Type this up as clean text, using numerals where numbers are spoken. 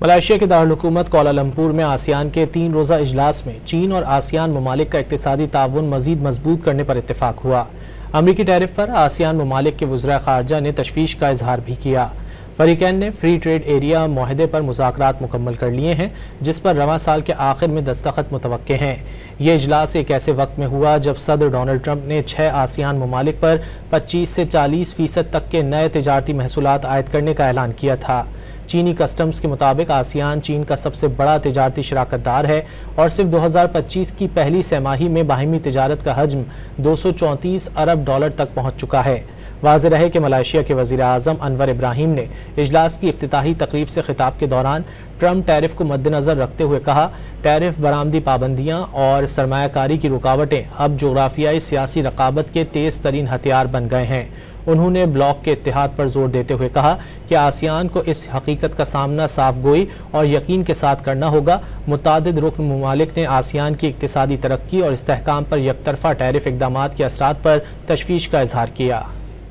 Malaysia के दारुल-हुकूमत कोलालंपुर में ASEAN के 3 रोज़ा इजलास में चीन और आसियान ममालिक का इक़्तिसादी ताउन मज़ीद मजबूत करने पर इत्तेफाक हुआ। अमरीकी टैरिफ पर आसियान ममालिक के वज़ीर ख़ारजा ने तशवीश का इजहार भी किया। फ़रीक़ैन ने फ्री ट्रेड एरिया मुआहदे पर मुज़ाकरात मुकम्मल कर लिए हैं, जिस पर रवां साल के आखिर में दस्तखत मुतवक्के हैं। ये इजलास एक ऐसे वक्त में हुआ जब सदर डोनाल्ड ट्रंप ने 6 आसियान ममालिक पर 25 से 40% तक के नए तिजारती महसूलात आयद करने का ऐलान किया था। चीनी कस्टम्स के मुताबिक आसियान चीन का सबसे बड़ा तिजारती शराकतदार है और सिर्फ 2025 की पहली सैमाही में बाहिमी तिजारत का हजम 234 अरब डॉलर तक पहुंच चुका है। वाज़ेह रहे कि मलेशिया के वज़ीर आज़म अनवर इब्राहिम ने इजलास की इफ्तिताही तकरीब से खिताब के दौरान ट्रंप टैरिफ को मद्देनज़र रखते हुए कहा, टैरिफ बरामदी पाबंदियाँ और सरमायाकारी की रुकावटें अब जोग्राफियाई सियासी रकाबत के तेज़ तरीन हथियार बन गए हैं। उन्होंने ब्लॉक के इत्तेहाद पर जोर देते हुए कहा कि आसियान को इस हकीकत का सामना साफ गोई और यकीन के साथ करना होगा। मुतादिद रुकन ममालिक ने आसियान की इक्तिसादी तरक्की और इस्तेहकाम पर यकतरफा टैरिफ इक़दामात के असरात पर तशवीश का इजहार किया।